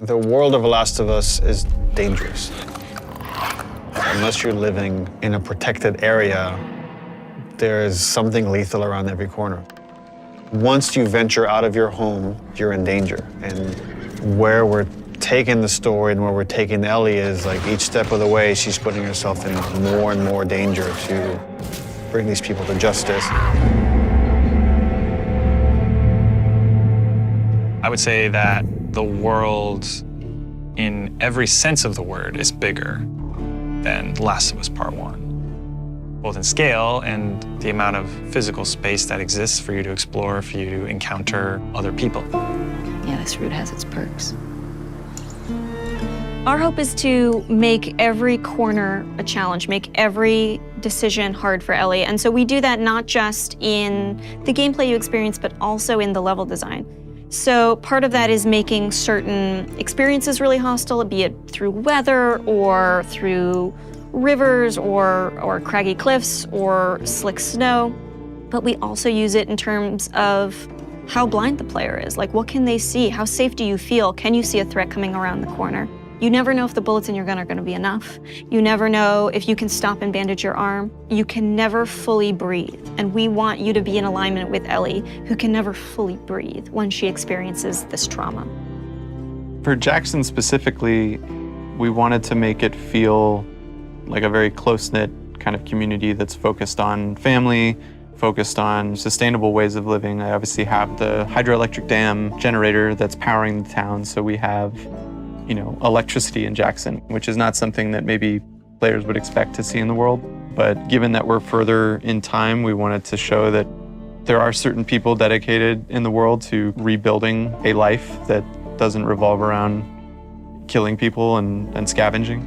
The world of The Last of Us is dangerous. Unless you're living in a protected area, there is something lethal around every corner. Once you venture out of your home, you're in danger. And where we're taking the story and where we're taking Ellie is like each step of the way, she's putting herself in more and more danger to bring these people to justice. I would say that the world, in every sense of the word, is bigger than The Last of Us Part 1. Both in scale and the amount of physical space that exists for you to explore, for you to encounter other people. Yeah, this route has its perks. Our hope is to make every corner a challenge, make every decision hard for Ellie. And so we do that not just in the gameplay you experience, but also in the level design. So part of that is making certain experiences really hostile, be it through weather or through rivers or craggy cliffs or slick snow. But we also use it in terms of how blind the player is. Like, what can they see? How safe do you feel? Can you see a threat coming around the corner? You never know if the bullets in your gun are going to be enough. You never know if you can stop and bandage your arm. You can never fully breathe. And we want you to be in alignment with Ellie, who can never fully breathe when she experiences this trauma. For Jackson specifically, we wanted to make it feel like a very close-knit kind of community that's focused on family, focused on sustainable ways of living. I obviously have the hydroelectric dam generator that's powering the town, so we have electricity in Jackson, which is not something that maybe players would expect to see in the world. But given that we're further in time, we wanted to show that there are certain people dedicated in the world to rebuilding a life that doesn't revolve around killing people and scavenging.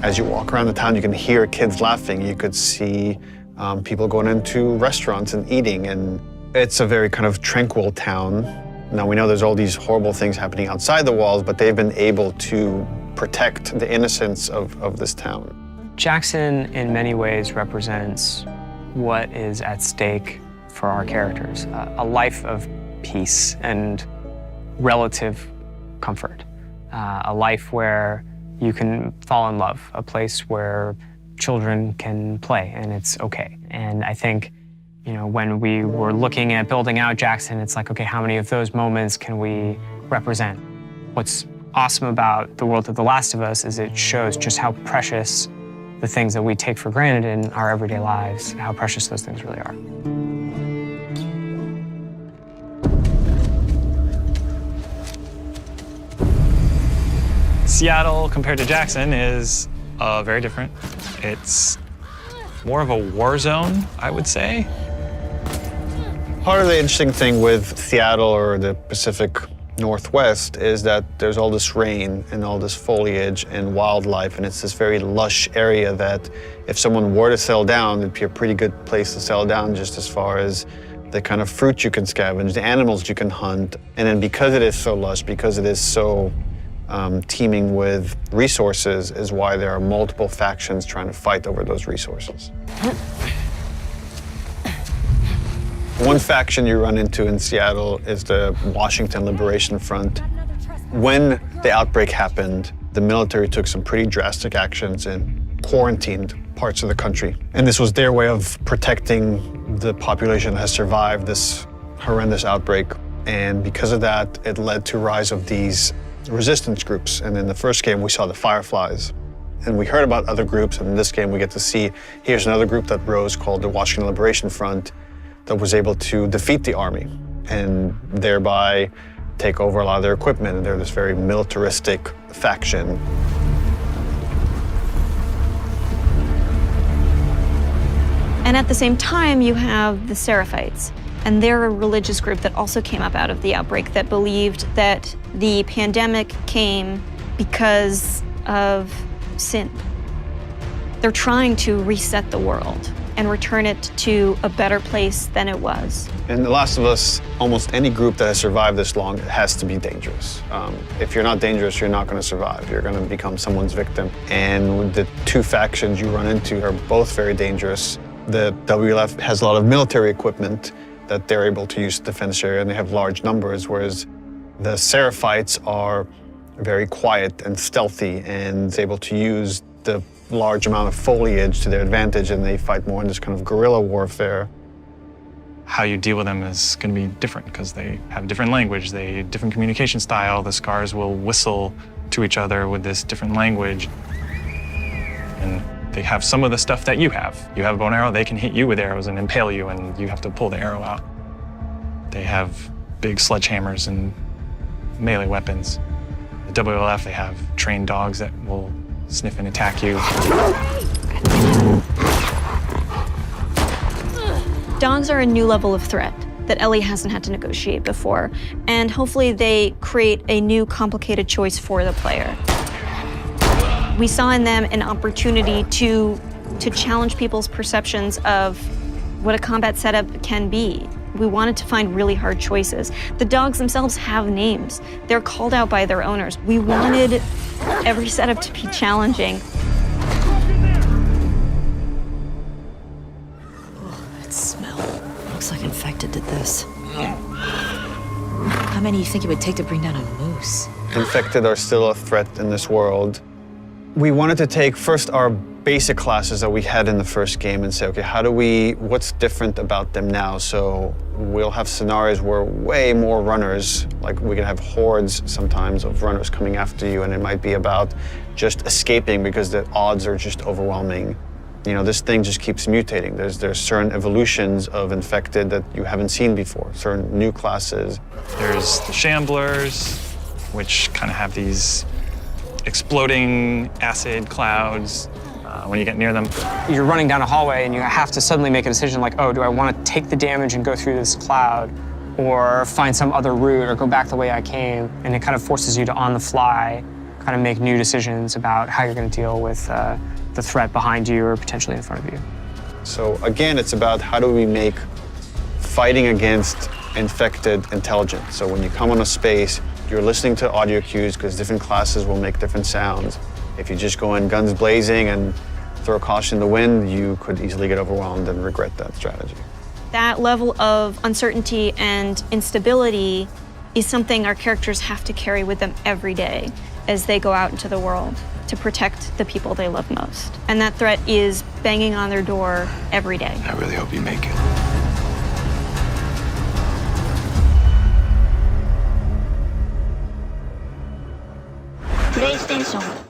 As you walk around the town, you can hear kids laughing. You could see people going into restaurants and eating, and it's a very kind of tranquil town. Now, we know there's all these horrible things happening outside the walls, but they've been able to protect the innocence of this town. Jackson, in many ways, represents what is at stake for our characters, a life of peace and relative comfort, a life where you can fall in love, a place where children can play and it's okay. And I think when we were looking at building out Jackson, it's like, okay, how many of those moments can we represent? What's awesome about the world of The Last of Us is it shows just how precious the things that we take for granted in our everyday lives, how precious those things really are. Seattle, compared to Jackson, is very different. It's more of a war zone, I would say. Part of the interesting thing with Seattle or the Pacific Northwest is that there's all this rain and all this foliage and wildlife, and it's this very lush area that if someone were to settle down, it'd be a pretty good place to settle down just as far as the kind of fruit you can scavenge, the animals you can hunt. And then because it is so lush, because it is so teeming with resources, is why there are multiple factions trying to fight over those resources. One faction you run into in Seattle is the Washington Liberation Front. When the outbreak happened, the military took some pretty drastic actions and quarantined parts of the country. And this was their way of protecting the population that has survived this horrendous outbreak. And because of that, it led to rise of these resistance groups. And in the first game, we saw the Fireflies. And we heard about other groups, and in this game we get to see, here's another group that rose called the Washington Liberation Front that was able to defeat the army and thereby take over a lot of their equipment. And they're this very militaristic faction. And at the same time, you have the Seraphites. And they're a religious group that also came up out of the outbreak that believed that the pandemic came because of sin. They're trying to reset the world and return it to a better place than it was. In The Last of Us, almost any group that has survived this long has to be dangerous. If you're not dangerous, you're not going to survive. You're going to become someone's victim. And the two factions you run into are both very dangerous. The WLF has a lot of military equipment, that they're able to use the defense area, and they have large numbers, whereas the Seraphites are very quiet and stealthy and able to use the large amount of foliage to their advantage, and they fight more in this kind of guerrilla warfare. How you deal with them is going to be different because they have different language, they different communication style. The Scars will whistle to each other with this different language. And they have some of the stuff that you have. You have a bow and arrow, they can hit you with arrows and impale you, and you have to pull the arrow out. They have big sledgehammers and melee weapons. The WLF, they have trained dogs that will sniff and attack you. Dogs are a new level of threat that Ellie hasn't had to negotiate before, and hopefully they create a new complicated choice for the player. We saw in them an opportunity to challenge people's perceptions of what a combat setup can be. We wanted to find really hard choices. The dogs themselves have names. They're called out by their owners. We wanted every setup to be challenging. That smell. Looks like Infected did this. How many do you think it would take to bring down a moose? Infected are still a threat in this world. We wanted to take first our basic classes that we had in the first game and say, okay, what's different about them now? So we'll have scenarios where way more runners, like we can have hordes sometimes of runners coming after you, and it might be about just escaping because the odds are just overwhelming. You know, this thing just keeps mutating. There's certain evolutions of Infected that you haven't seen before, certain new classes. There's the Shamblers, which kind of have these exploding acid clouds when you get near them. You're running down a hallway and you have to suddenly make a decision like, oh, do I want to take the damage and go through this cloud or find some other route or go back the way I came? And it kind of forces you to, on the fly, kind of make new decisions about how you're going to deal with the threat behind you or potentially in front of you. So again, it's about how do we make fighting against Infected intelligent. So when you come on a space, you're listening to audio cues because different classes will make different sounds. If you just go in guns blazing and throw caution in the wind, you could easily get overwhelmed and regret that strategy. That level of uncertainty and instability is something our characters have to carry with them every day as they go out into the world to protect the people they love most. And that threat is banging on their door every day. I really hope you make it. PlayStation